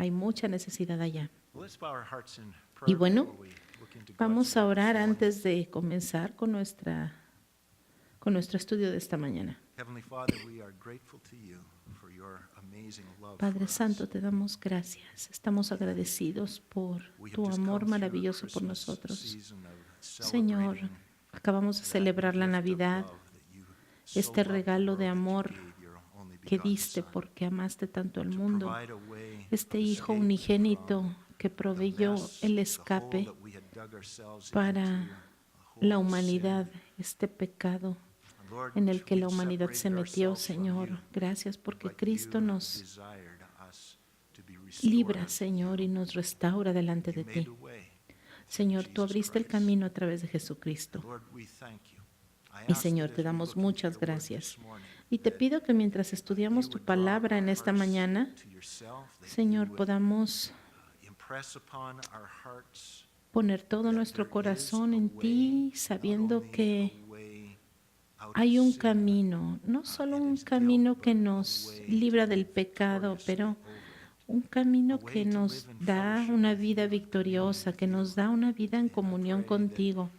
Hay mucha necesidad allá. Well, let's bow our hearts in Y prayer bueno, before we look into God's vamos a word orar this morning. antes de comenzar con nuestro estudio de esta mañana. Heavenly Father, we are grateful to you for your amazing love Padre for Santo, us. te damos gracias. Estamos agradecidos por We have tu just amor come through a maravilloso por Christmas nosotros. season of Señor, celebrating acabamos de that celebrar la gift of Navidad, love that you so este loved the regalo de world that you amor gave your only que begotten diste Son, porque amaste tanto al to mundo. provide a way Este of Hijo escape unigénito from que the proveyó mess, el the hole escape that we had dug ourselves para into, a hole la of sin. humanidad, este pecado And Lord, en el que we la had humanidad se separated metió, ourselves from Señor. you, Gracias porque but Cristo you nos desired us to be restored libra, unto Señor, you. y nos restaura delante You de made ti. a way through Señor, tú Jesus abriste el Christ. camino a través de Jesucristo. Lord, we thank you. I Y ask Señor, that te as we damos look into muchas your word gracias. this morning, Y te that pido que mientras you estudiamos tu would draw palabra our en esta hearts mañana, to yourself, that you Señor, would, podamos impress upon our hearts poner todo that nuestro there corazón is a en way, ti, not sabiendo only que a way out hay of un sin, camino, no solo and un its guilt, camino que but a nos way libra to del live pecado, victoriously pero over it. un A camino way que to nos live in da fellowship una with vida you, victoriosa, communion que with nos you. da una vida en And I comunión pray that, contigo.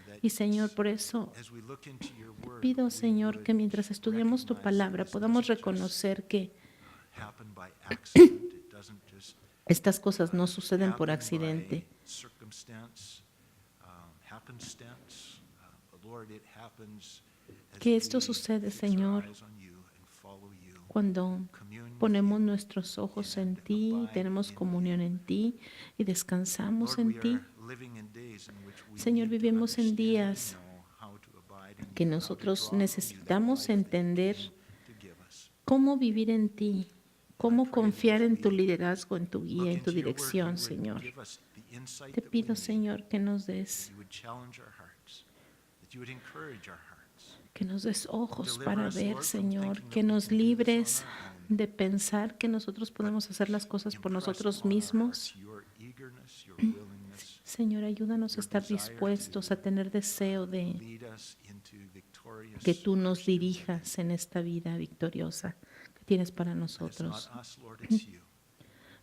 that Y Señor, por eso as we look into your word, pido, we Señor, would que mientras estudiamos tu recognize that palabra this podamos doesn't just reconocer que happen by accident. It doesn't just estas cosas no suceden por happen accidente, by circumstance, happenstance. But Lord, it happens as que esto we sucede, fix our Señor, eyes on you and follow you, cuando commune with ponemos you, nuestros ojos en and ti, abide tenemos in comunión you. en ti y descansamos Lord, en we ti. are living in days in which we Señor, need to vivimos en understand días and know how to abide in que you, how to nosotros draw from you that necesitamos life that you entender came to give us. cómo vivir en ti, cómo I pray that confiar as en tu we liderazgo, en tu look guía, en tu into your word, you dirección, would Señor. give us the insight Te that we pido, need, Señor, que nos that des you would challenge our hearts, that you would encourage our hearts. ojos Deliver para us, ver, Lord, from Señor, thinking que that we nos can do this on libres our own. de pensar que nosotros podemos hacer las cosas por Impress nosotros upon our mismos. hearts your eagerness, your willingness, Señor, ayúdanos a your estar desire dispuestos a to tener deseo de lead us into victorious que tú nos pursuit. dirijas en esta vida victoriosa que tienes para But it's nosotros. not us, Lord, it's you.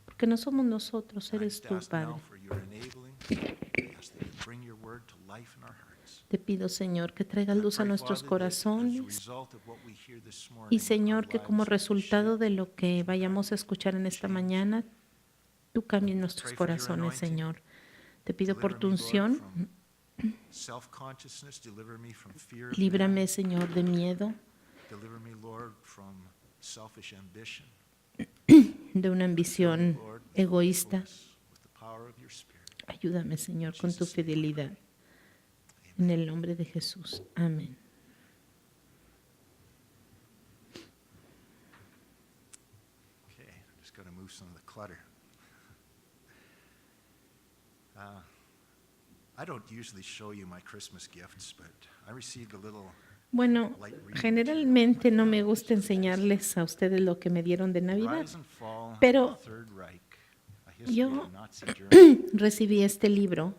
Porque no somos nosotros, And I eres just tú, ask Padre. now for your enabling. I ask that you bring your word to life in our hearts. Te pido, Señor, que traigas I luz a pray, nuestros Father, that as a corazones result of what we hear this y, morning, Señor, our que como lives resultado shape, de lo que impact, vayamos a escuchar en esta change. mañana, tú cambies nuestros Pray for your corazones, anointing. Señor. Te pido por Deliver tu me, Lord, unción, from self-consciousness. Deliver me from fear of líbrame, man. Señor, de miedo, Deliver me, Lord, from selfish ambition. de una Fill me, ambición Lord, with egoísta. faithfulness, with the power of your Spirit. Ayúdame, Señor, con tu Jesus' name we fidelidad. pray. En Amen. el nombre de Jesús. Amén. Okay, I'm just going to move some of the clutter. I don't usually show you my Christmas gifts, but I received a little Bueno, light reading generalmente material no from me my gusta family. enseñarles a ustedes lo que me dieron de Navidad. Rise and Fall of Pero the Third Reich, a history yo of Nazi Germany. recibí este libro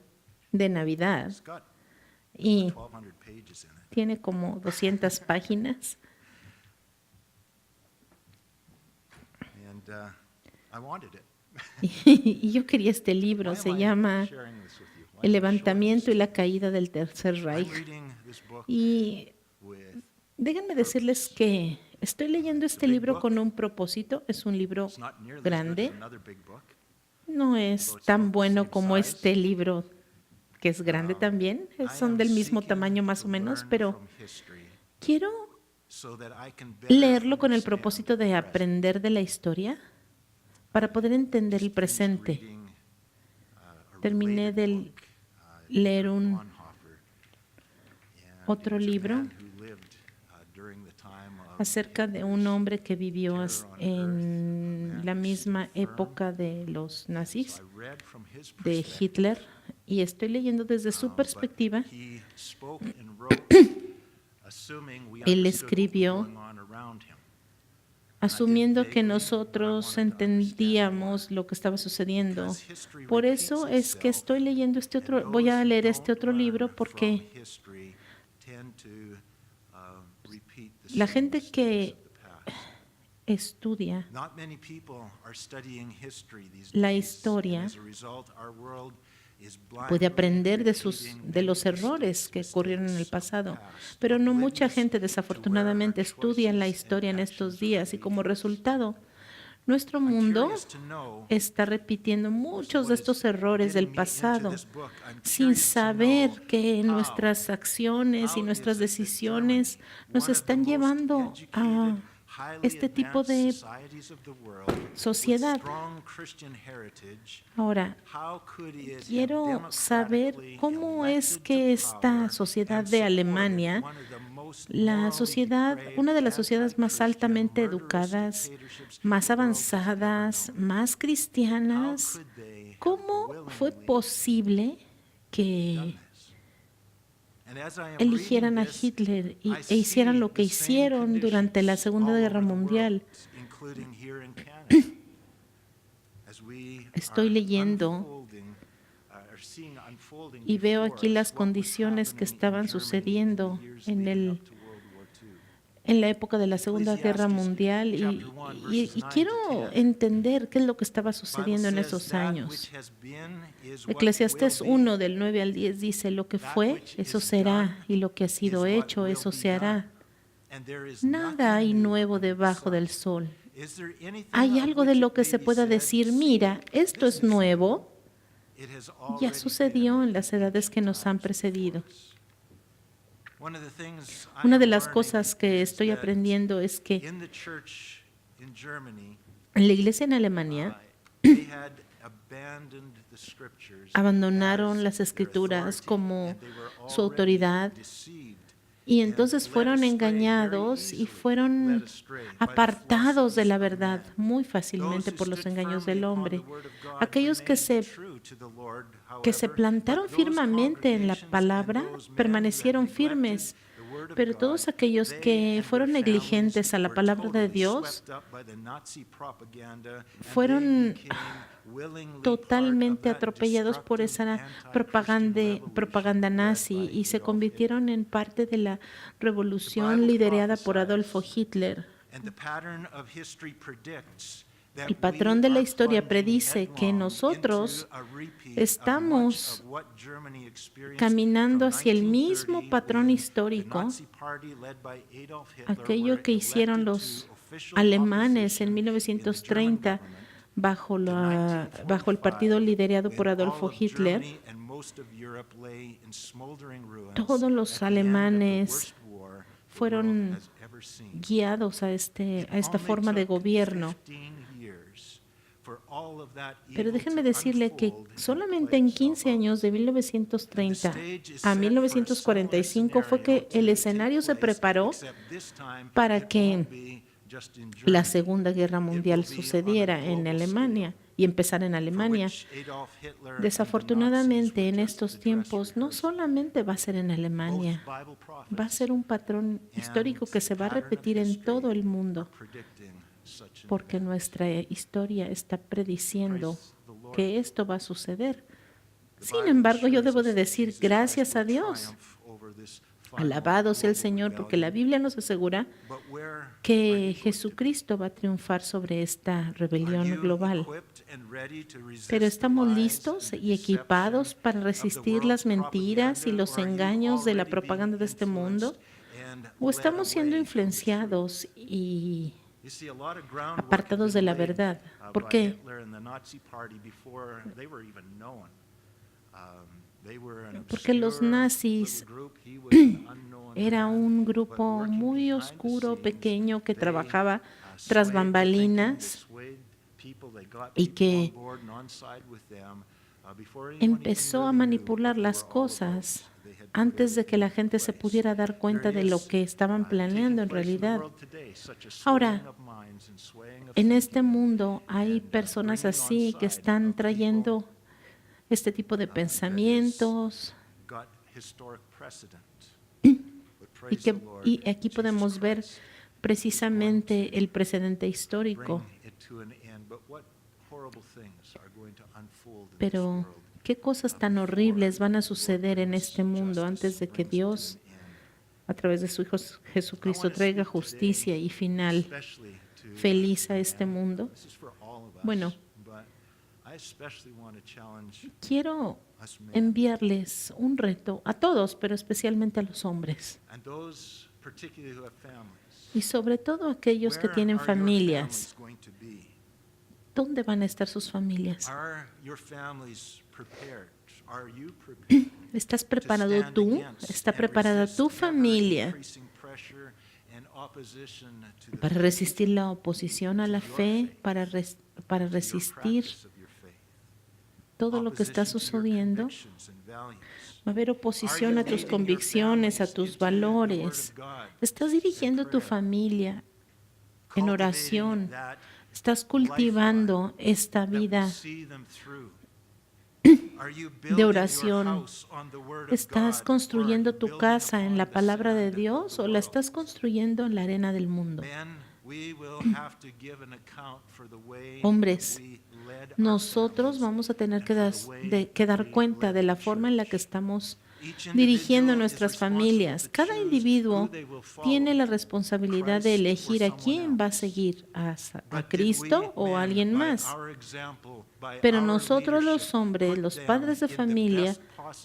de Navidad It's got y 1,200 pages in it. tiene como 200 páginas And I wanted it. y yo quería este libro. Why Se am I llama sharing this with you? Why El am I showing levantamiento this y la to you? caída del Tercer I'm Reich. reading this book Y with déjenme decirles que estoy leyendo este big libro book. con un propósito. Es un libro It's not nearly as good grande. as another big book. No es Although it's tan about the bueno same como size. este libro, que es grande también. I Son am del mismo seeking tamaño más to o menos, learn pero from history quiero so that I can better leerlo con el understand propósito de the present. aprender de la historia para poder entender el Just finished presente. reading, a Terminé related de book, leer un Bonhoeffer, and otro it was a libro man who lived, during the time of acerca de un Hitler's hombre que vivió terror on en earth, a la man who misma stood firm. época de los So nazis, I read from his de perspective, Hitler, y estoy leyendo desde su but perspectiva. he spoke and wrote, assuming we Él understood what was escribió going on around him. asumiendo que nosotros entendíamos lo que estaba sucediendo. Because history Por repeats eso es que itself, estoy leyendo este and otro, voy those a who leer este don't otro libro learn porque from history tend to, repeat the la same gente mistakes que of the past. estudia Not many people are studying history these la days, historia, and as a result, our world is puede blindly aprender de repeating los many errores que ocurrieron en el mistakes of the pasado, past, pero no mucha gente oblivious to where our desafortunadamente estudia la choices historia en and estos actions are días y como leading us. resultado, nuestro I'm mundo curious to know está repitiendo muchos de what is estos errores del getting me into pasado this book. I'm sin curious to saber know que how nuestras acciones y is nuestras it that decisiones Germany, nos one of the están most llevando a educated, highly este tipo advanced de societies of the world, with sociedad. strong Christian heritage, Ahora, how could it quiero have saber democratically cómo es elected que to esta power sociedad and de supported Alemania, one of the most la morally sociedad, depraved, una de las sociedades más anti-Christian, altamente murderous educadas, dictatorships más the world has ever avanzadas, known? más How cristianas? could they have ¿Cómo fue willingly posible done que this? And as I am eligieran reading a this, Hitler I e hicieran see lo que the same hicieron durante la conditions Segunda all Guerra over the world, Mundial? including here in Canada, as we Estoy are leyendo unfolding, are seeing unfolding y veo before aquí us las what was condiciones que happening in estaban Germany in sucediendo the years en leading el up to World War II. en la época de la Segunda Guerra Ecclesiastes Mundial chapter 1, y verses 9 to quiero 10. entender qué es lo que estaba The Bible sucediendo en says, esos "That años. which has been is what Eclesiastés will be. 1 del 9 al 10 dice, lo que That fue, which eso is será, done y lo que ha sido is what hecho, will eso be se done. hará. And there is Nada hay nothing new nuevo under the debajo sun. del sol. Is there anything ¿Hay of algo de which lo it que may se be pueda said, decir, "See, mira, esto this es is new"? nuevo? It has Ya already sucedió been en las in edades que ancient nos han times precedido. before us. One of the things I Una am de las learning cosas que is estoy that aprendiendo es que in the church in Germany, en la iglesia en Alemania they had abandoned the scriptures abandonaron as las their escrituras authority, como and they were su already autoridad deceived y and entonces led fueron astray engañados very y easily, fueron led astray by the apartados de philosophies la of verdad men. muy Those fácilmente who por los stood engaños firmly del upon hombre. the word of God Aquellos que remained se true to the Lord, que se however, plantaron but those firmemente en la congregations and palabra those men who permanecieron had firmes, neglected the word of pero God, todos aquellos they que and fueron their families negligentes a la were palabra de totally Dios swept up by the Nazi propaganda, and fueron they became willingly totalmente part of that atropellados por esa destructive propaganda, anti-Christian propaganda revolution nazi led by y se Adolf convirtieron en parte de la revolución liderada por Adolfo Hitler. And the pattern of history predicts that El patrón we de la are historia plunging predice que headlong nosotros into a repeat estamos of much of what Germany experienced caminando from hacia el 1930, mismo patrón when histórico, the Nazi Party led by Adolf Hitler aquello were que hicieron elected los to official alemanes en opposition in the German 1930 government, bajo to bajo el partido 1945, liderado por when Adolfo all of Hitler. Germany and most of Europe lay in smoldering ruins Todos los at the end of the alemanes worst war the world fueron has ever seen. guiados a esta forma de gobierno. Pero déjenme decirle que solamente en 15 años, de 1930 a 1945, fue que el escenario se preparó para que la Segunda Guerra Mundial sucediera en Alemania y empezara en Alemania. Desafortunadamente, en estos tiempos, no solamente va a ser en Alemania, va a ser un patrón histórico que se va a repetir en todo el mundo, porque nuestra historia está prediciendo que esto va a suceder. Sin embargo, yo debo de decir gracias a Dios. Alabado sea el Señor, porque la Biblia nos asegura que Jesucristo va a triunfar sobre esta rebelión global. Pero ¿estamos listos y equipados para resistir las mentiras y los engaños de la propaganda de este mundo? ¿O estamos siendo influenciados y apartados de la verdad? ¿Por qué? Porque los nazis era un grupo muy oscuro, pequeño, que trabajaba tras bambalinas y que empezó a manipular las cosas antes de que la gente se pudiera dar cuenta de lo que estaban planeando en realidad. Ahora, en este mundo hay personas así que están trayendo este tipo de pensamientos y aquí podemos ver precisamente el precedente histórico. Pero, ¿qué cosas tan horribles van a suceder en este mundo antes de que Dios, a través de su Hijo Jesucristo, traiga justicia y final? feliz a este mundo? This is for all of us, Bueno, but I especially want to challenge quiero us men enviarles un reto a todos, pero especialmente a los hombres. and those particularly who have families. Y sobre todo a aquellos que Where tienen are your familias. families going to be? ¿Dónde van a estar sus familias? Are your families prepared? Are you prepared? ¿Estás to preparado stand tú? against ¿Está and preparada resist tu familia ever-increasing pressure and opposition to the para faith, resistir la oposición a la fe, para your resistir practice of your faith, todo lo que está opposition to your sucediendo? convictions and values? Va a haber oposición a tus convicciones, a tus valores. ¿Estás dirigiendo tu familia en oración? ¿Estás cultivando esta vida de oración? ¿Estás construyendo tu casa en la palabra de Dios o la estás construyendo en la arena del mundo? Hombres, nosotros vamos a tener que dar cuenta de la forma en la que estamos dirigiendo nuestras familias. Cada individuo tiene la responsabilidad de elegir a quién va a seguir, a Cristo o a alguien más. Pero nosotros los hombres, los padres de familia,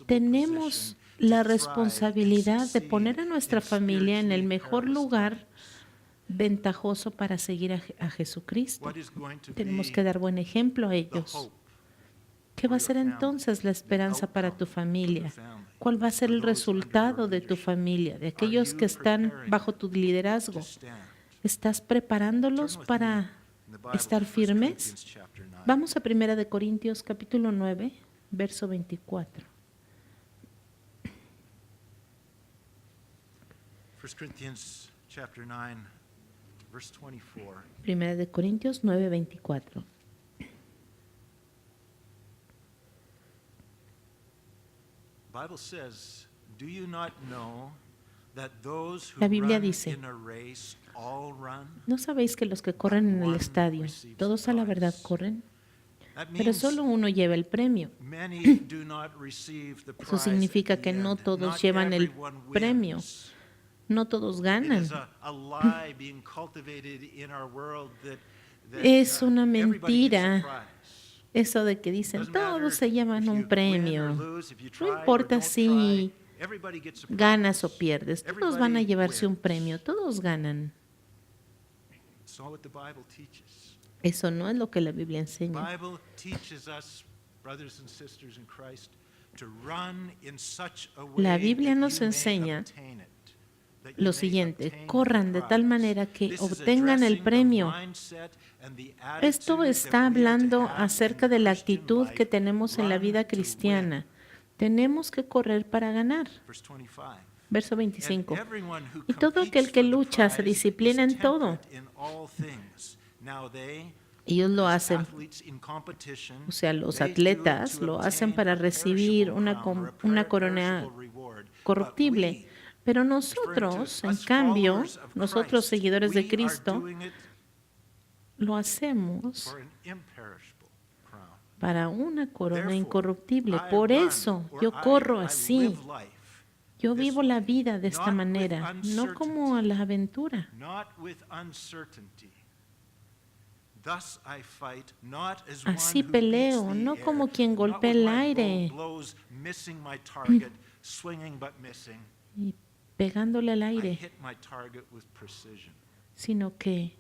tenemos la responsabilidad de poner a nuestra familia en el mejor lugar ventajoso para seguir a Jesucristo. Tenemos que dar buen ejemplo a ellos. ¿Qué va a ser entonces la esperanza para tu familia? ¿Cuál va a ser el resultado de tu familia, de aquellos que están bajo tu liderazgo? ¿Estás preparándolos para estar firmes? Vamos a 1 Corintios capítulo 9, verso 24. 1 Corinthians chapter 9, verse 24. 1 Corintios 9, 24. Bible says, "Do you not know that those who La Biblia run dice, in a race all run?" ¿no sabéis que los que corren en el estadio, todos a la verdad corren? That Pero means solo uno lleva el premio. many do not receive the Eso prize significa at the que no end. todos Not llevan el everyone premio. wins. No todos It ganan. is a lie being cultivated in our world that Es una everybody gets a mentira. prize. Eso de que dicen, Doesn't matter todos se llevan if un you win or premio. lose, if you try No or importa don't si try, everybody gets a prize. ganas o pierdes. Todos van a Everybody llevarse un wins. premio. Todos ganan. It's not what the Bible teaches. Eso no es lo que la Biblia The enseña. Bible teaches us, brothers and sisters in Christ, to run in such a way La Biblia that nos you may enseña obtain it, that you lo may siguiente, obtain corran de the tal prize. manera que This is obtengan el addressing the premio. mindset and the Esto attitude está that we are to hablando have acerca in de la Christian actitud life. que tenemos en la Run vida to cristiana. Tenemos que correr para ganar. win. Verse 25. Verso And 25. everyone who Y todo aquel competes que for the lucha se prize disciplina is en todo. temperate in all things. Now they, Ellos lo as hacen, athletes in competition, o sea, los they do it atletas to lo hacen obtain para a recibir perishable una, crown or a una corona perishable reward. But corruptible. we, Pero referring to nosotros, en us cambio, followers of nosotros Christ, seguidores we de are Cristo, doing it lo hacemos for an imperishable crown. para una corona Therefore, incorruptible. I Por run, eso or yo corro I así. live life, Yo this vivo la vida de esta not with manera, no como a la aventura. not with uncertainty. Thus I fight, not as Así one who peleo, beats the no air, como quien not golpea with el my bow aire. blows, missing my target, swinging but missing. Y pegándole al I aire, hit my target with precision. sino que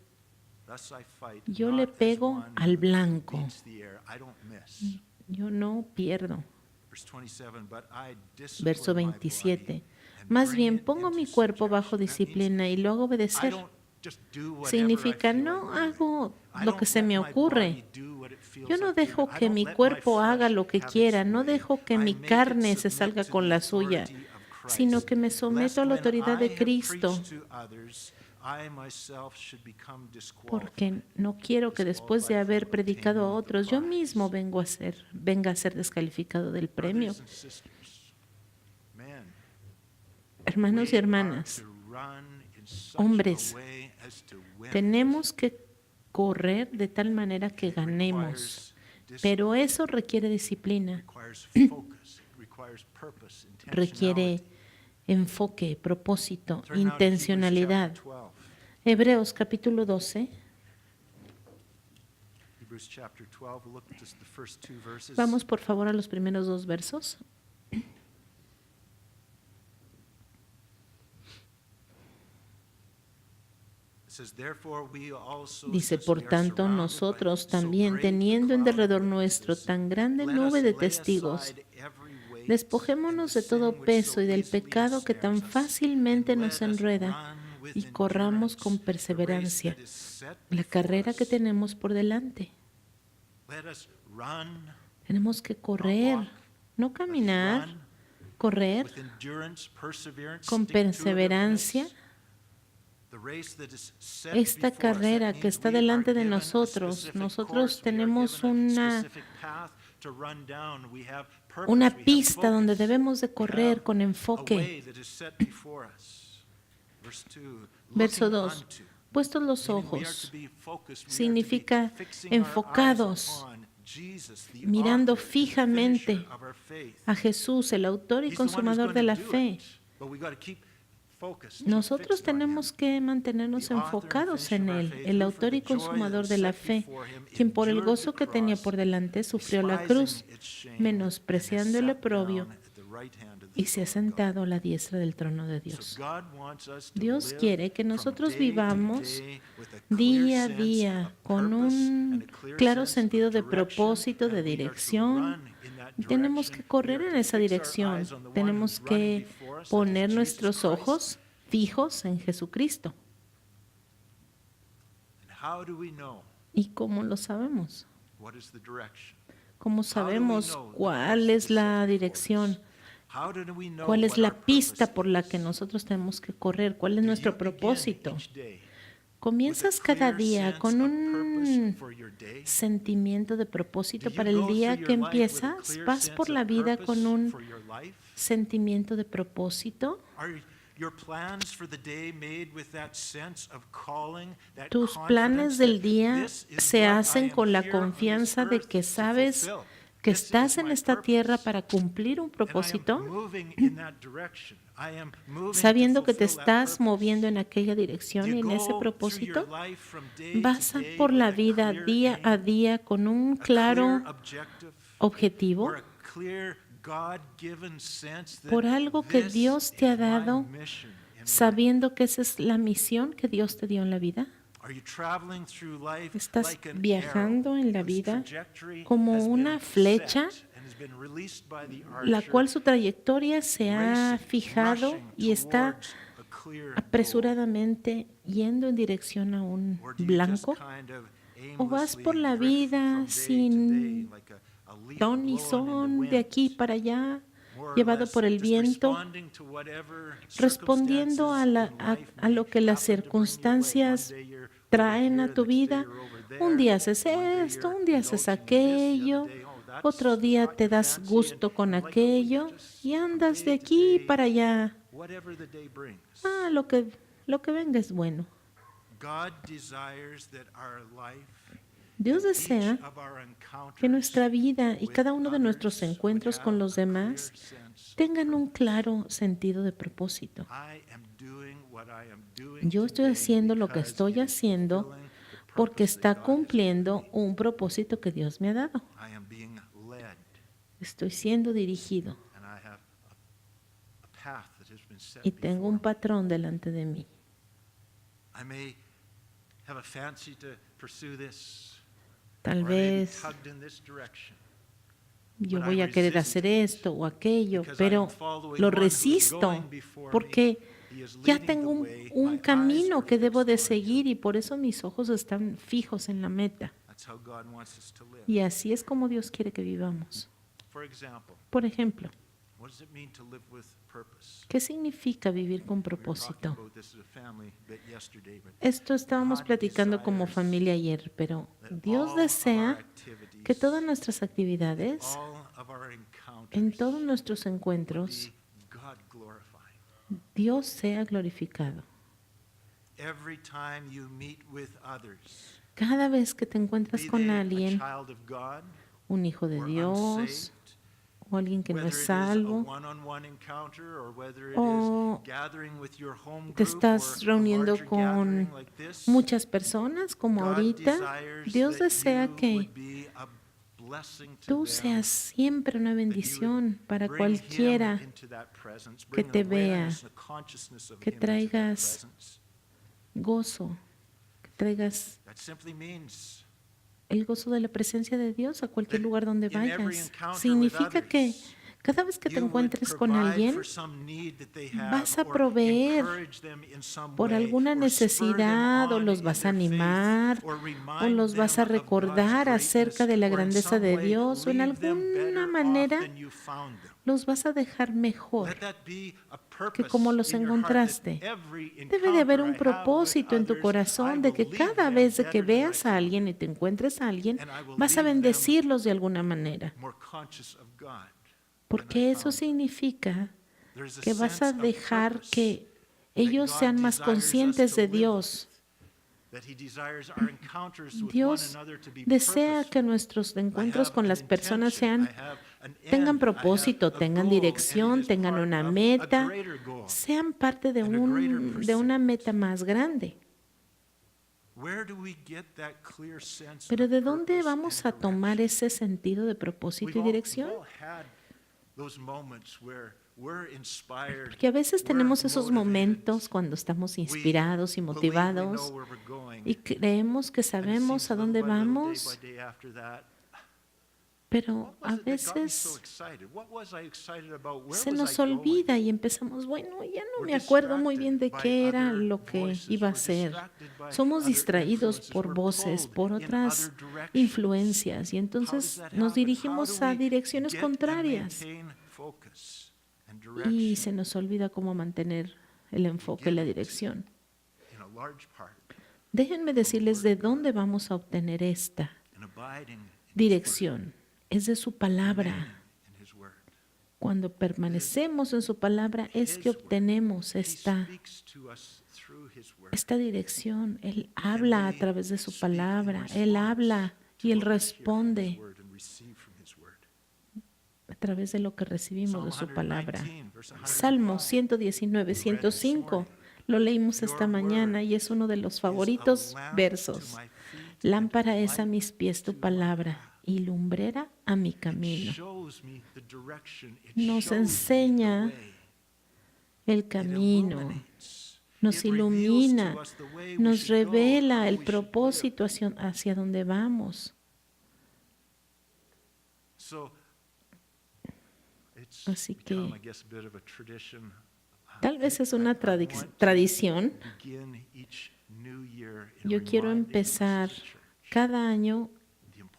Thus I fight, yo not le as pego one al who blanco. beats the air. I don't miss. Yo no pierdo. Verse 27, but I discipline Verso my 27. body and Más bring bien it pongo into mi cuerpo bajo subjection. That means disciplina y lo hago I obedecer. don't just do whatever Significa, I feel no like doing. hago I lo don't que se let me my ocurre. body do what it feels Yo no like doing. dejo I que don't mi let my cuerpo haga flesh lo que have its quiera, no way. dejo que I mi make it carne se submit salga to con the la suya, authority of sino Christ, que me lest someto a la when autoridad I de have Cristo, preached to others, I myself should become disqualified. porque no quiero que después de haber predicado a otros, yo mismo venga a ser descalificado del premio. Brothers and sisters, men, Hermanos y we are hermanas, to run in such hombres, a way as to win. tenemos que correr de tal manera que It ganemos, requires discipline, pero eso requiere disciplina, requires focus, it requires purpose, requiere intentionality. enfoque, propósito, Turn now to Hebrews intencionalidad. chapter 12. Hebreos capítulo 12, Hebrews chapter 12. We'll look at just the first two verses. Vamos por favor a los primeros 2 versos. Dice, por tanto, nosotros también, teniendo en derredor nuestro tan grande nube de testigos, despojémonos de todo peso y del pecado que tan fácilmente nos enreda y corramos con perseverancia la carrera que tenemos por delante. Tenemos que correr, no caminar, correr con perseverancia esta carrera que está delante de nosotros. Nosotros tenemos una pista donde debemos de correr con enfoque. Verso 2. Puestos los ojos significa enfocados, mirando fijamente a Jesús, el autor y consumador de la fe. Nosotros tenemos que mantenernos enfocados en Él, el autor y consumador de la fe, quien por el gozo que tenía por delante sufrió la cruz, menospreciando el oprobio, y se ha sentado a la diestra del trono de Dios. Dios quiere que nosotros vivamos día a día con un claro sentido de propósito, de dirección. Tenemos que correr en esa dirección. Tenemos que poner nuestros ojos fijos en Jesucristo. ¿Y cómo lo sabemos? ¿Cómo sabemos cuál es la dirección? ¿Cuál es la pista por la que nosotros tenemos que correr? ¿Cuál es nuestro propósito? ¿Comienzas cada día con un sentimiento de propósito para el día que empiezas? ¿Vas por la vida con un sentimiento de propósito? ¿Tus planes del día se hacen con la confianza de que sabes que estás en esta tierra para cumplir un propósito? Sabiendo que te estás moviendo en aquella dirección y en ese propósito, vas por la vida día a día con un claro objetivo por algo que Dios te ha dado, sabiendo que esa es la misión que Dios te dio en la vida. ¿Estás viajando en la vida como una flecha, la cual su trayectoria se ha fijado y está apresuradamente yendo en dirección a un blanco? ¿O vas por la vida sin ton ni son, de aquí para allá, llevado por el viento, respondiendo a lo que las circunstancias traen a tu vida? Un día haces esto, un día haces aquello, otro día te das gusto con aquello y andas de aquí para allá. Lo que venga es bueno. Dios desea que nuestra vida y cada uno de nuestros encuentros con los demás tengan un claro sentido de propósito. Yo estoy haciendo lo que estoy haciendo porque está cumpliendo un propósito que Dios me ha dado. Estoy siendo dirigido y tengo un patrón delante de mí. Tal vez yo voy a querer hacer esto o aquello, pero lo resisto porque ya tengo un camino que debo de seguir y por eso mis ojos están fijos en la meta. Y así es como Dios quiere que vivamos. Por ejemplo, ¿qué significa vivir con propósito? Esto estábamos platicando como familia ayer, pero Dios desea que todas nuestras actividades, en todos nuestros encuentros, Dios sea glorificado. Cada vez que te encuentras con alguien, un hijo de Dios o alguien que no es salvo, o te estás reuniendo con muchas personas como ahorita. Dios desea que tú seas siempre una bendición para cualquiera que te vea, que traigas gozo, que traigas el gozo de la presencia de Dios a cualquier lugar donde vayas. Significa que cada vez que te encuentres con alguien, vas a proveer por alguna necesidad, o los vas a animar, o los vas a recordar acerca de la grandeza de Dios, o en alguna manera los vas a dejar mejor que como los encontraste. Debe de haber un propósito en tu corazón de que cada vez que veas a alguien y te encuentres a alguien, vas a bendecirlos de alguna manera. Porque eso significa que vas a dejar que ellos sean más conscientes de Dios. Dios desea que nuestros encuentros con las personas tengan propósito, tengan dirección, tengan una meta, sean parte de una meta más grande. Pero ¿de dónde vamos a tomar ese sentido de propósito y dirección? Porque a veces tenemos esos momentos cuando estamos inspirados y motivados y creemos que sabemos a dónde vamos, pero a veces se nos olvida y empezamos, bueno, ya no me acuerdo muy bien de qué era lo que iba a hacer. Somos distraídos por voces, por otras influencias, y entonces nos dirigimos a direcciones contrarias y se nos olvida cómo mantener el enfoque y la dirección. Déjenme decirles de dónde vamos a obtener esta dirección. Es de su palabra. Cuando permanecemos en su palabra es que obtenemos esta dirección. Él habla a través de su palabra. Él habla y Él responde a través de lo que recibimos de su palabra. Salmo 119, 105. Lo leímos esta mañana y es uno de los favoritos versos. Lámpara es a mis pies tu palabra y lumbrera a mi camino. Nos enseña el camino, nos ilumina, nos revela el propósito hacia donde vamos. Así que tal vez es una tradición. Yo quiero empezar cada año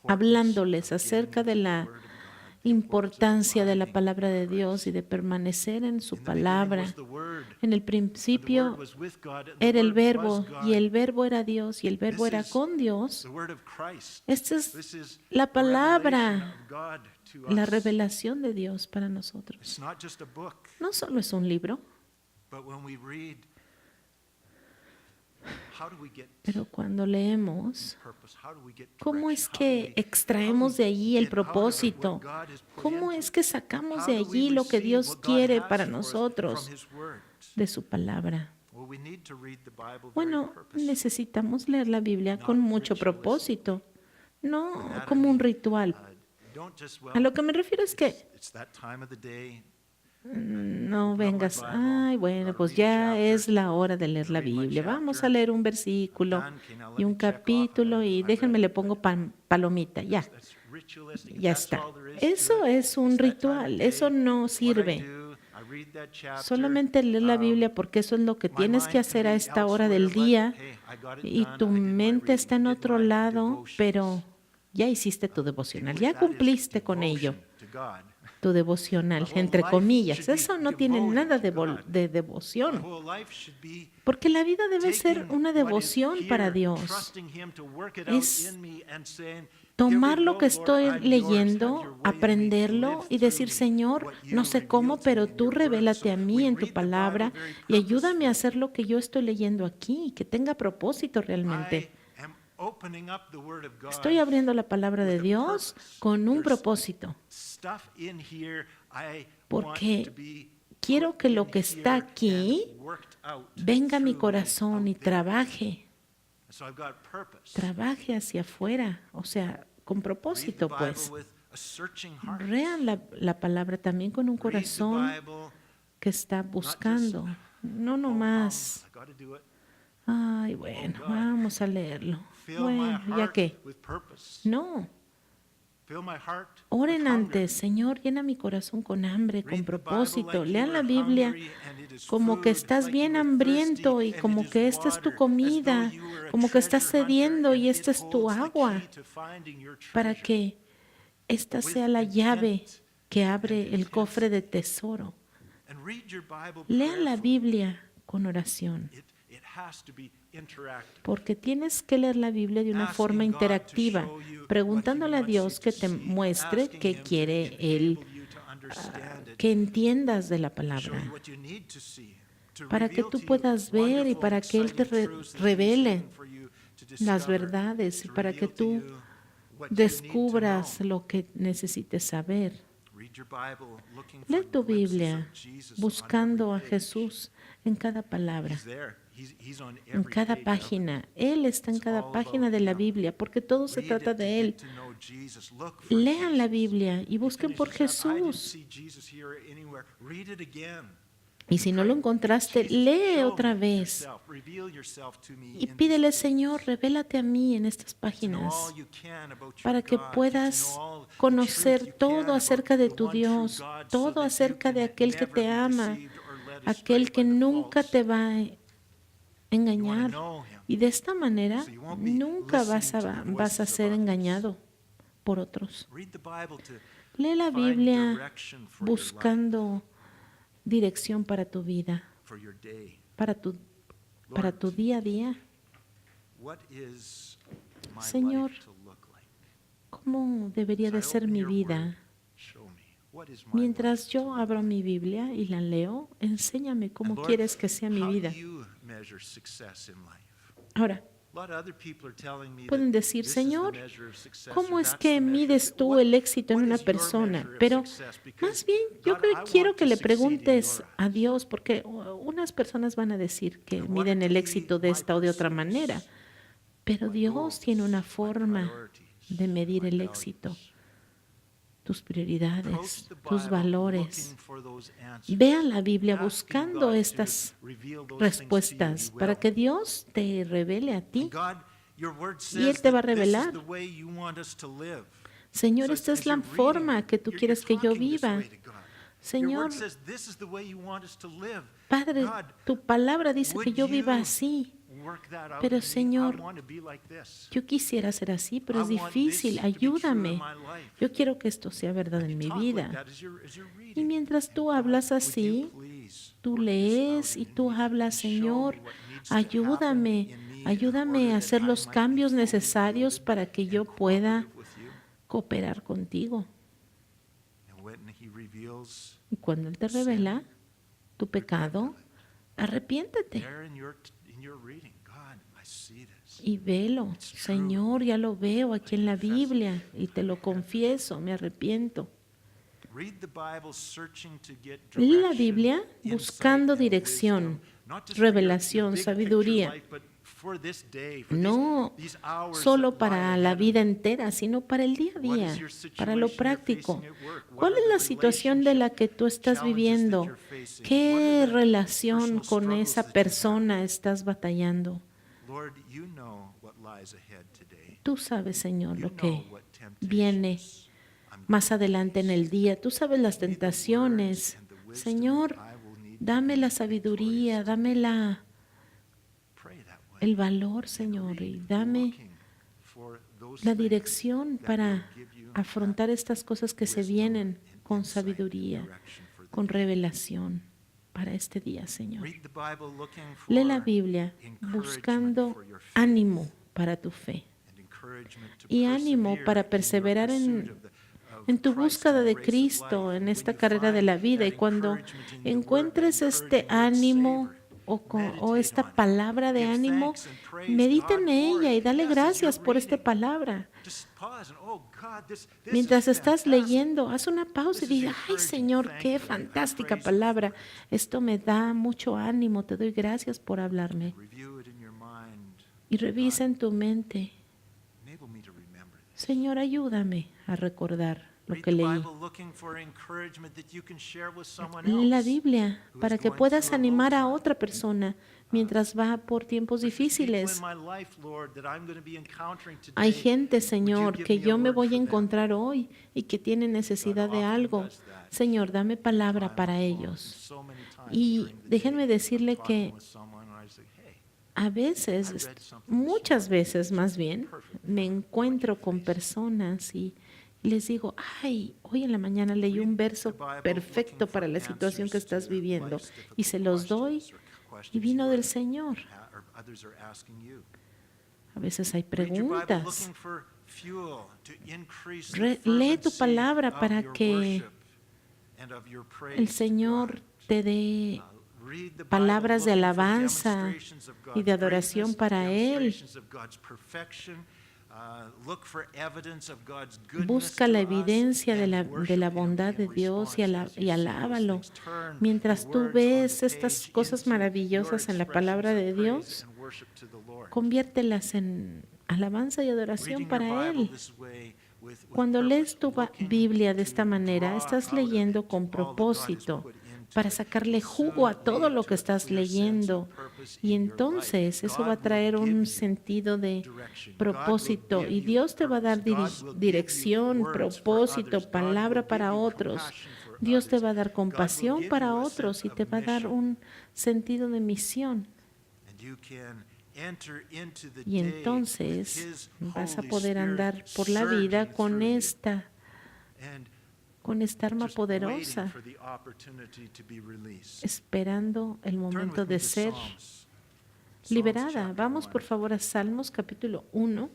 hablándoles acerca de la importancia de la palabra de Dios y de permanecer en su palabra. En el principio era el Verbo, y el Verbo era Dios, y el Verbo era con Dios. Esta es la palabra, la revelación de Dios para nosotros. No solo es un libro, pero cuando leemos, ¿cómo es que extraemos de allí el propósito? ¿Cómo es que sacamos de allí lo que Dios quiere para nosotros de su palabra? Bueno, necesitamos leer la Biblia con mucho propósito, no como un ritual. A lo que me refiero es que no vengas, ay, bueno, pues ya es la hora de leer la Biblia. Vamos a leer un versículo y un capítulo y déjenme le pongo palomita, ya está. Eso es un ritual, eso no sirve. Solamente leer la Biblia porque eso es lo que tienes que hacer a esta hora del día y tu mente está en otro lado, pero ya hiciste tu devocional, ya cumpliste con ello. Tu devocional, entre comillas. Eso no tiene nada de devoción. Porque la vida debe ser una devoción para Dios. Es tomar lo que estoy leyendo, aprenderlo y decir, Señor, no sé cómo, pero tú revélate a mí en tu palabra y ayúdame a hacer lo que yo estoy leyendo aquí, que tenga propósito realmente. opening up the Word of God Estoy abriendo la palabra de with a Dios purpose. con un There's propósito, stuff in here I porque want to be quiero put que lo in que está here aquí and worked out venga a mi through me corazón y out there. trabaje So I've got purpose. trabaje hacia afuera, o sea, con Read the propósito, Bible pues. with a searching heart. Lean la palabra también con un Read the corazón Bible, que está buscando, no nomás, I gotta do it. ay, bueno, vamos a leerlo. Fill my Bueno, ¿ya heart qué? with purpose. No, Fill my heart oren with hunger. antes, Señor, llena mi corazón con hambre, Read con the Bible propósito. like you Lean la were Biblia hungry and it is como que food, estás like you bien were hambriento thirsty y and como it is que esta es tu water, comida, as though you were a como que estás treasure hunter cediendo and y it esta es tu holds the agua, key to finding your para treasure. que esta sea la llave que abre el cofre de tesoro. And read your Bible Lean la prayerfully. Biblia con oración, It has to be interactive. porque tienes que leer la Biblia de una forma interactiva, preguntándole a Dios que te muestre qué quiere Él, que entiendas de la palabra, para que tú puedas ver y para que Él te revele las verdades y para que tú descubras lo que necesites saber. Lee tu Biblia buscando a Jesús en cada palabra, en cada página. Él está en cada página de la Biblia porque todo se trata de Él. Lean la Biblia y busquen por Jesús. Y si no lo encontraste, lee otra vez y pídele, Señor, revélate a mí en estas páginas para que puedas conocer todo acerca de tu Dios, todo acerca de aquel que te ama, aquel que nunca te va a engañar. Y de esta manera nunca vas a ser engañado por otros. Lee la Biblia buscando dirección para tu vida, para tu día a día. Señor, ¿cómo debería de ser mi vida? Mientras yo abro mi Biblia y la leo, enséñame cómo quieres que sea mi vida. Ahora, pueden decir, Señor, ¿cómo es que mides tú el éxito en una persona? Pero más bien, yo quiero que le preguntes a Dios, porque unas personas van a decir que miden el éxito de esta o de otra manera, pero Dios tiene una forma de medir el éxito, tus prioridades, tus valores. Vean la Biblia buscando estas respuestas para que Dios te revele a ti y Él te va a revelar. Señor, esta es la forma que tú quieres que yo viva. Señor, Padre, tu palabra dice que yo viva así. Pero Señor, yo quisiera ser así, pero es difícil. Ayúdame. Yo quiero que esto sea verdad en mi vida. Y mientras tú hablas así, tú lees y tú hablas, Señor, ayúdame. Ayúdame a hacer los cambios necesarios para que yo pueda cooperar contigo. Y cuando Él te revela tu pecado, arrepiéntete. Y velo, Señor, ya lo veo aquí en la Biblia y te lo confieso, me arrepiento. Lee la Biblia buscando dirección, revelación, sabiduría. No solo para la vida entera, sino para el día a día, para lo práctico. ¿Cuál es la situación de la que tú estás viviendo? ¿Qué relación con esa persona estás batallando? Tú sabes, Señor, lo que viene más adelante en el día. Tú sabes las tentaciones. Señor, dame la sabiduría, dame el valor, Señor, y dame la dirección para afrontar estas cosas que se vienen con sabiduría, con revelación para este día, Señor. Lee la Biblia buscando ánimo para tu fe y ánimo para perseverar en tu búsqueda de Cristo, en esta carrera de la vida. Y cuando encuentres este ánimo o esta palabra de ánimo, medita en ella y dale gracias por esta palabra. Mientras estás leyendo, haz una pausa y di, ay Señor, qué fantástica palabra. Esto me da mucho ánimo, te doy gracias por hablarme. Y revisa en tu mente, Señor, ayúdame a recordar lo que leí. Lee la Biblia para que puedas animar a otra persona mientras va por tiempos difíciles. Hay gente, Señor, que yo me voy a encontrar hoy y que tiene necesidad de algo. Señor, dame palabra para ellos. Y déjenme decirle que a veces, muchas veces más bien, me encuentro con personas y les digo, ay, hoy en la mañana leí un verso perfecto para la situación que estás viviendo y se los doy y vino del Señor. A veces hay preguntas. Lee tu palabra para que el Señor te dé palabras de alabanza y de adoración para Él. Busca la evidencia de la bondad de Dios y alábalo. Mientras tú ves estas cosas maravillosas en la palabra de Dios, conviértelas en alabanza y adoración para Él. Cuando lees tu Biblia de esta manera, estás leyendo con propósito para sacarle jugo a todo lo que estás leyendo. Y entonces eso va a traer un sentido de propósito y Dios te va a dar dirección, propósito, palabra para otros. Dios te va a dar compasión para otros y te va a dar un sentido de misión. Y entonces vas a poder andar por la vida con esta arma poderosa, esperando el momento de ser liberada. Vamos por favor a Salmos capítulo 1.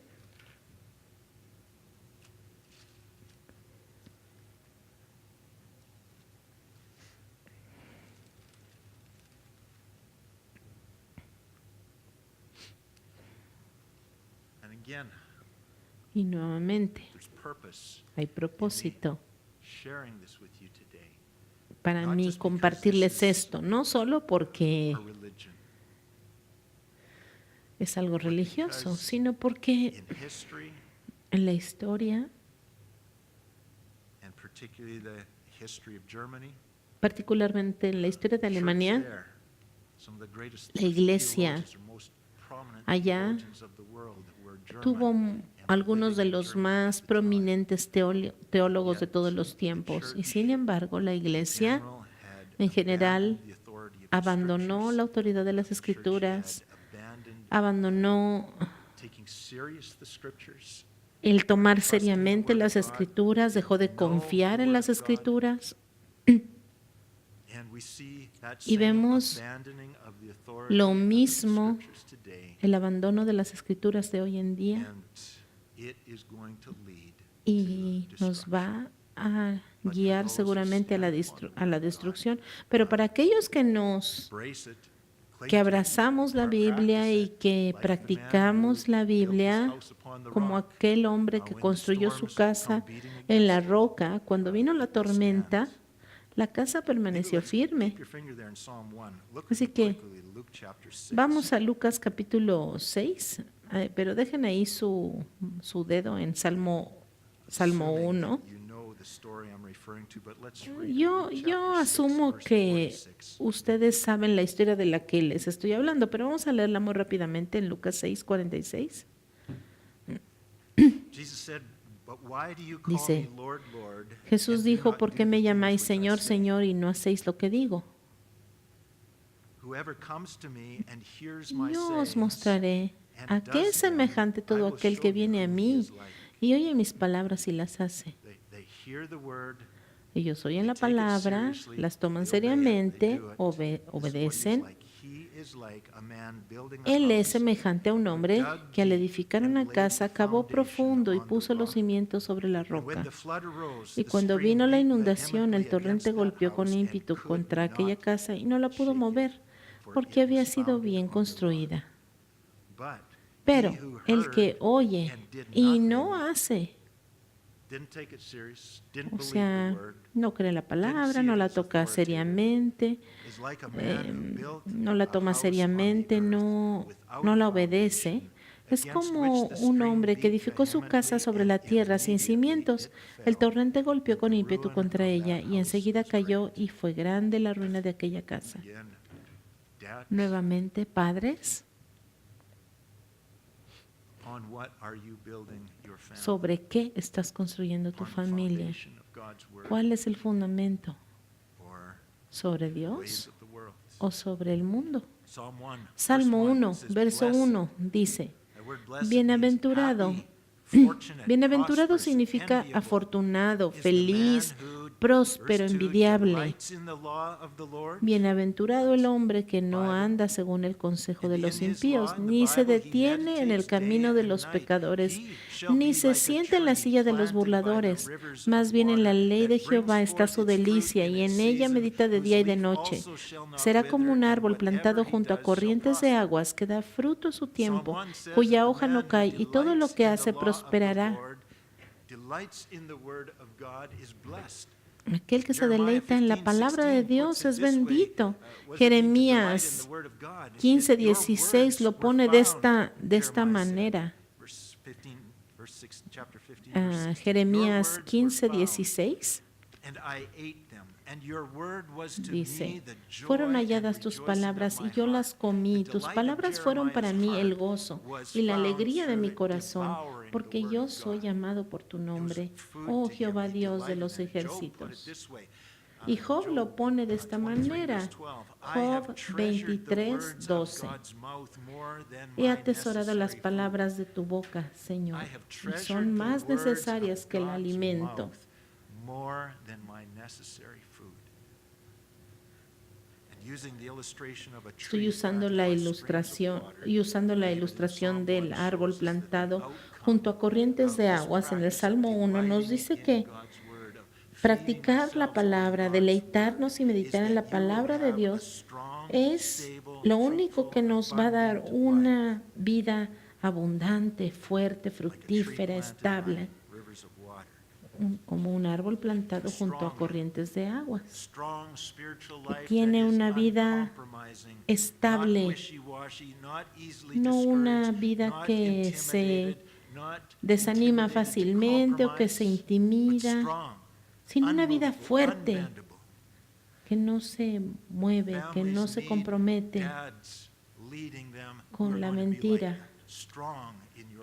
Y nuevamente hay propósito para mí compartirles esto, no solo porque es algo religioso, sino porque en la historia, particularmente en la historia de Alemania, la iglesia allá tuvo algunos de los más prominentes teólogos de todos los tiempos. Y sin embargo, la iglesia en general abandonó la autoridad de las Escrituras, abandonó el tomar seriamente las Escrituras, dejó de confiar en las Escrituras. Y vemos lo mismo, el abandono de las Escrituras de hoy en día, y nos va a guiar seguramente a la destrucción. Pero para aquellos que abrazamos la Biblia y que practicamos la Biblia, como aquel hombre que construyó su casa en la roca, cuando vino la tormenta, la casa permaneció firme. Así que vamos a Lucas capítulo 6, pero dejen ahí su dedo en Salmo 1. Yo asumo que ustedes saben la historia de la que les estoy hablando, pero vamos a leerla muy rápidamente en Lucas 6:46. Dice, Jesús dijo, ¿por qué me llamáis Señor, Señor, y no hacéis lo que digo? Yo os mostraré a qué es semejante todo aquel que viene a mí y oye mis palabras y las hace. Ellos oyen la palabra, las toman seriamente, obedecen. Él es semejante a un hombre que al edificar una casa cavó profundo y puso los cimientos sobre la roca. Y cuando vino la inundación, el torrente golpeó con ímpetu contra aquella casa y no la pudo mover, porque había sido bien construida. Pero el que oye y no hace, o sea, no cree la palabra, no la toca seriamente, no la toma seriamente, no la obedece. Es como un hombre que edificó su casa sobre la tierra sin cimientos. El torrente golpeó con ímpetu contra ella y enseguida cayó y fue grande la ruina de aquella casa. Nuevamente, padres, ¿sobre qué estás construyendo tu familia? ¿Cuál es el fundamento? ¿Sobre Dios o sobre el mundo? Salmo 1, verso 1 dice, bienaventurado. Bienaventurado significa afortunado, feliz, próspero, envidiable. Bienaventurado el hombre que no anda según el consejo de los impíos, ni se detiene en el camino de los pecadores, ni se sienta en la silla de los burladores. Más bien en la ley de Jehová está su delicia, y en ella medita de día y de noche. Será como un árbol plantado junto a corrientes de aguas, que da fruto a su tiempo, cuya hoja no cae, y todo lo que hace prosperará. Aquel que se deleita en la palabra de Dios es bendito. Jeremías 15:16 lo pone de esta manera. Jeremías 15:16 dice, fueron halladas tus palabras y yo las comí. Tus palabras fueron para mí el gozo y la alegría de mi corazón, porque yo soy llamado por tu nombre, oh Jehová Dios de los ejércitos. Y Job lo pone de esta manera, Job 23:12. He atesorado las palabras de tu boca, Señor, y son más necesarias que el alimento. Estoy usando la ilustración del árbol plantado junto a corrientes de aguas. En el Salmo 1 nos dice que practicar la palabra, deleitarnos y meditar en la palabra de Dios es lo único que nos va a dar una vida abundante, fuerte, fructífera, estable, como un árbol plantado junto a corrientes de aguas. Tiene una vida estable, no una vida que se desanima fácilmente o que se intimida, sino una vida fuerte, que no se mueve, que no se compromete con la mentira.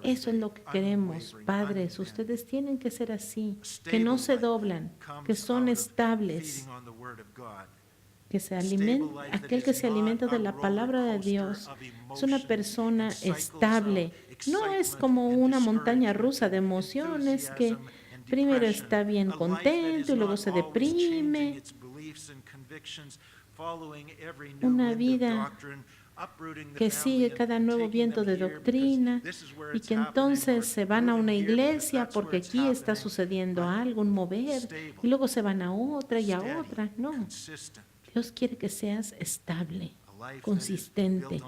Eso es lo que queremos, padres. Ustedes tienen que ser así, que no se doblan, que son estables, que aquel que se alimenta de la palabra de Dios es una persona estable. No es como una montaña rusa de emociones que primero está bien contento y luego se deprime. Una vida que sigue cada nuevo viento de doctrina y que entonces se van a una iglesia porque aquí está sucediendo algo, un mover, y luego se van a otra y a otra. No, Dios quiere que seas estable, consistente.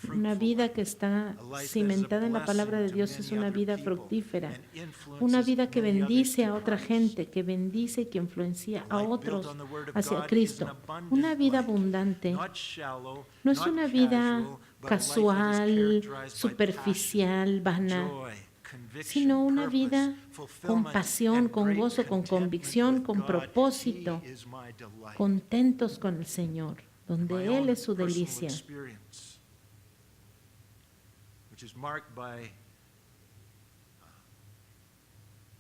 Una vida que está cimentada en la palabra de Dios es una vida fructífera, una vida que bendice a otra gente, que bendice y que influencia a otros hacia Cristo. Una vida abundante no es una vida casual, superficial, vana, sino una vida con pasión, con gozo, con convicción, con propósito, contentos con el Señor, donde Él es su delicia.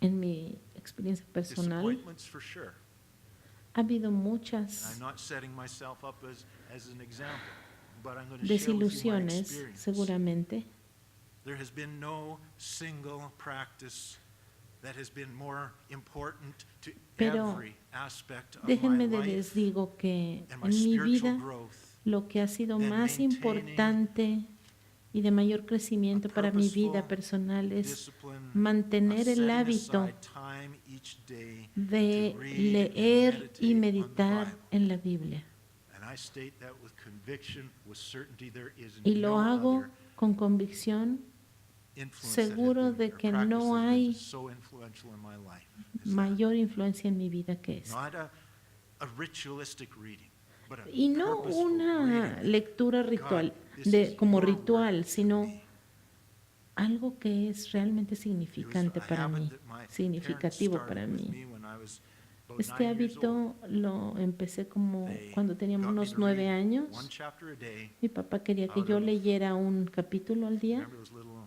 En mi experiencia personal, ha habido muchas desilusiones, seguramente. Pero déjenme les digo que en mi vida lo que ha sido más importante y de mayor crecimiento para mi vida personal es mantener el hábito de leer y meditar en la Biblia. I state that with conviction, with certainty, there is Y lo no hago other con convicción, influence that has seguro been, de or que practice no that has been hay so influential in my life as that. mayor influencia en mi vida que esta. Not a ritualistic reading, but a Y no purposeful una reading. lectura ritual, God, this is como your word ritual, to sino me. algo que es realmente It was significante a para habit mí, that my significativo parents para started with mí. me when I was about Este 9 years old. hábito lo empecé como They cuando teníamos got me unos to 9 read años. one chapter a day. Mi papá quería que out yo of- leyera un capítulo al día. Remember those little